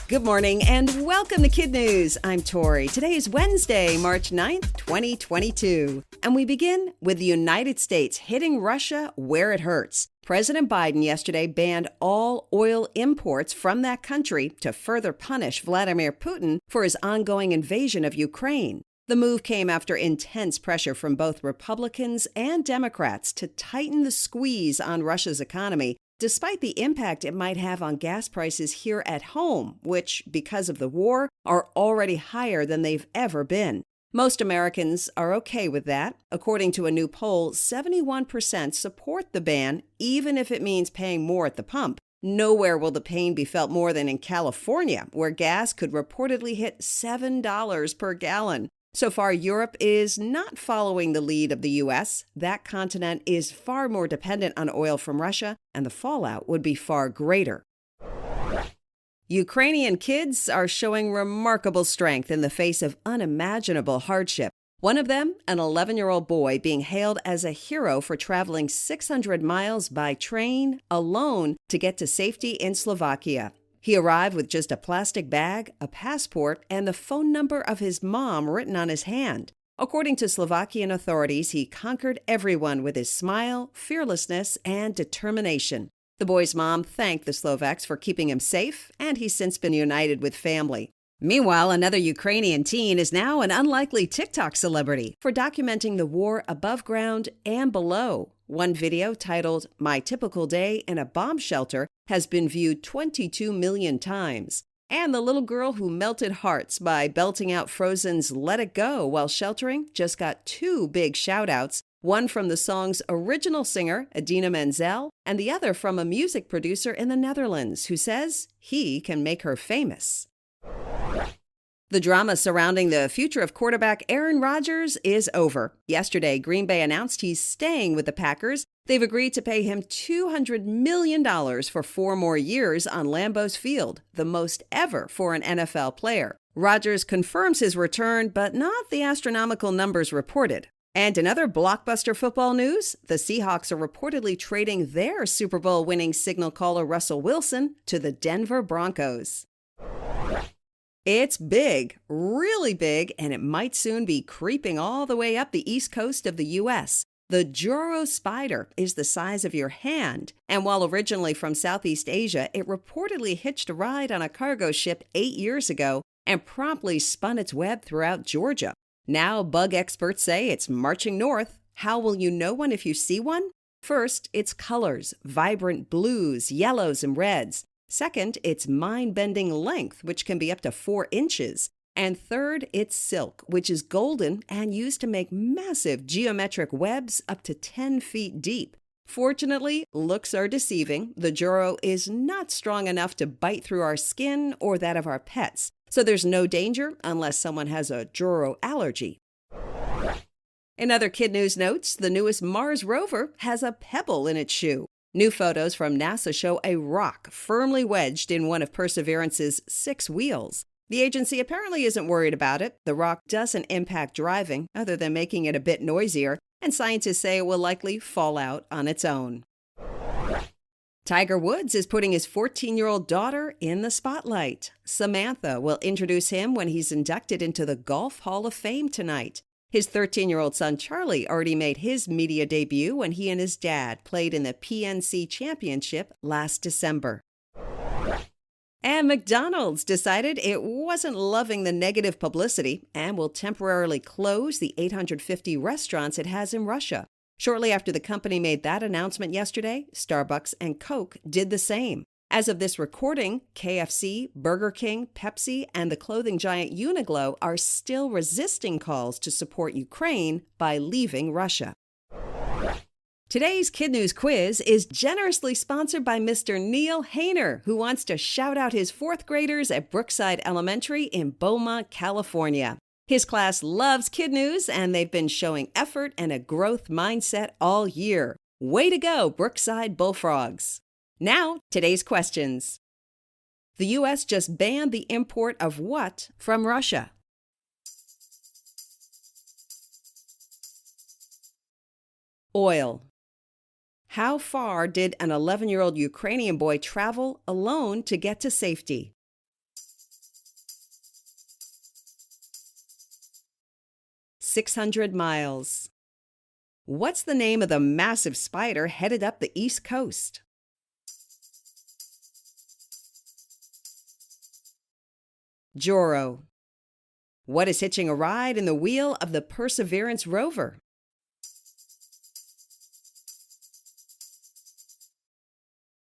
Good morning and welcome to KidNuz. I'm Tori. Today is Wednesday, March 9th, 2022. And we begin with the United States hitting Russia where it hurts. President Biden yesterday banned all oil imports from that country to further punish Vladimir Putin for his ongoing invasion of Ukraine. The move came after intense pressure from both Republicans and Democrats to tighten the squeeze on Russia's economy, despite the impact it might have on gas prices here at home, which, because of the war, are already higher than they've ever been. Most Americans are okay with that. According to a new poll, 71% support the ban, even if it means paying more at the pump. Nowhere will the pain be felt more than in California, where gas could reportedly hit $7 per gallon. So far, Europe is not following the lead of the U.S. That continent is far more dependent on oil from Russia, and the fallout would be far greater. Ukrainian kids are showing remarkable strength in the face of unimaginable hardship. One of them, an 11-year-old boy, being hailed as a hero for traveling 600 miles by train alone to get to safety in Slovakia. He arrived with just a plastic bag, a passport, and the phone number of his mom written on his hand. According to Slovakian authorities, he conquered everyone with his smile, fearlessness, and determination. The boy's mom thanked the Slovaks for keeping him safe, and he's since been united with family. Meanwhile, another Ukrainian teen is now an unlikely TikTok celebrity for documenting the war above ground and below. One video titled, "My Typical Day in a Bomb Shelter," has been viewed 22 million times. And the little girl who melted hearts by belting out Frozen's "Let It Go" while sheltering just got 2 big shout-outs, one from the song's original singer, Idina Menzel, and the other from a music producer in the Netherlands who says he can make her famous. The drama surrounding the future of quarterback Aaron Rodgers is over. Yesterday, Green Bay announced he's staying with the Packers. They've agreed to pay him $200 million for 4 more years on Lambeau's Field, the most ever for an NFL player. Rodgers confirms his return, but not the astronomical numbers reported. And in other blockbuster football news, the Seahawks are reportedly trading their Super Bowl winning signal caller Russell Wilson to the Denver Broncos. It's big, really big, and it might soon be creeping all the way up the east coast of the U.S. The Joro spider is the size of your hand, and while originally from Southeast Asia, it reportedly hitched a ride on a cargo ship 8 years ago and promptly spun its web throughout Georgia. Now, bug experts say it's marching north. How will you know one if you see one? First, its colors, vibrant blues, yellows, and reds. Second, its mind-bending length, which can be up to 4 inches. And third, its silk, which is golden and used to make massive geometric webs up to 10 feet deep. Fortunately, looks are deceiving. The Joro is not strong enough to bite through our skin or that of our pets, so there's no danger unless someone has a Joro allergy. In other KidNuz notes, the newest Mars rover has a pebble in its shoe. New photos from NASA show a rock firmly wedged in one of Perseverance's 6 wheels. The agency apparently isn't worried about it. The rock doesn't impact driving, other than making it a bit noisier, and scientists say it will likely fall out on its own. Tiger Woods is putting his 14-year-old daughter in the spotlight. Samantha will introduce him when he's inducted into the Golf Hall of Fame tonight. His 13-year-old son, Charlie, already made his media debut when he and his dad played in the PNC Championship last December. And McDonald's decided it wasn't loving the negative publicity and will temporarily close the 850 restaurants it has in Russia. Shortly after the company made that announcement yesterday, Starbucks and Coke did the same. As of this recording, KFC, Burger King, Pepsi, and the clothing giant Uniqlo are still resisting calls to support Ukraine by leaving Russia. Today's KidNuz quiz is generously sponsored by Mr. Neil Hayner, who wants to shout out his 4th graders at Brookside Elementary in Beaumont, California. His class loves KidNuz, and they've been showing effort and a growth mindset all year. Way to go, Brookside Bullfrogs! Now, today's questions. The U.S. just banned the import of what from Russia? Oil. How far did an 11-year-old Ukrainian boy travel alone to get to safety? 600 miles. What's the name of the massive spider headed up the East Coast? Joro. What is hitching a ride in the wheel of the Perseverance rover?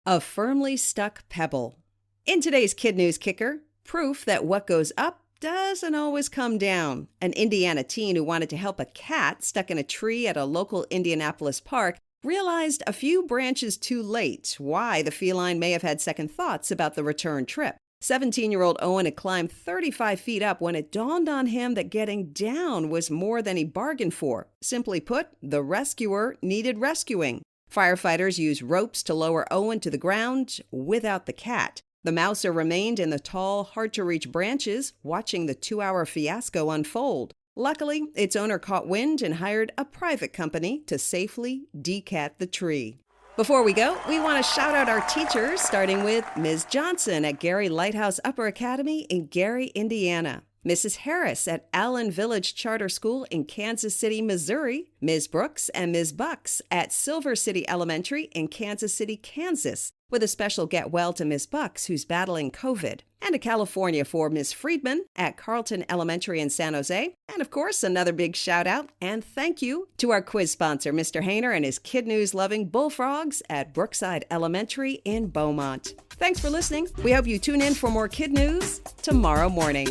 A firmly stuck pebble. In today's KidNuz Kicker, proof that what goes up doesn't always come down. An Indiana teen who wanted to help a cat stuck in a tree at a local Indianapolis park realized a few branches too late why the feline may have had second thoughts about the return trip. 17-year-old Owen had climbed 35 feet up when it dawned on him that getting down was more than he bargained for. Simply put, the rescuer needed rescuing. Firefighters used ropes to lower Owen to the ground without the cat. The mouser remained in the tall, hard-to-reach branches, watching the 2-hour fiasco unfold. Luckily, its owner caught wind and hired a private company to safely decat the tree. Before we go, we want to shout out our teachers, starting with Ms. Johnson at Gary Lighthouse Upper Academy in Gary, Indiana. Mrs. Harris at Allen Village Charter School in Kansas City, Missouri. Ms. Brooks and Ms. Bucks at Silver City Elementary in Kansas City, Kansas, with a special get well to Ms. Bucks, who's battling COVID. And to California for Ms. Friedman at Carlton Elementary in San Jose. And of course, another big shout out and thank you to our quiz sponsor, Mr. Hayner and his KidNuz-loving bullfrogs at Brookside Elementary in Beaumont. Thanks for listening. We hope you tune in for more KidNuz tomorrow morning.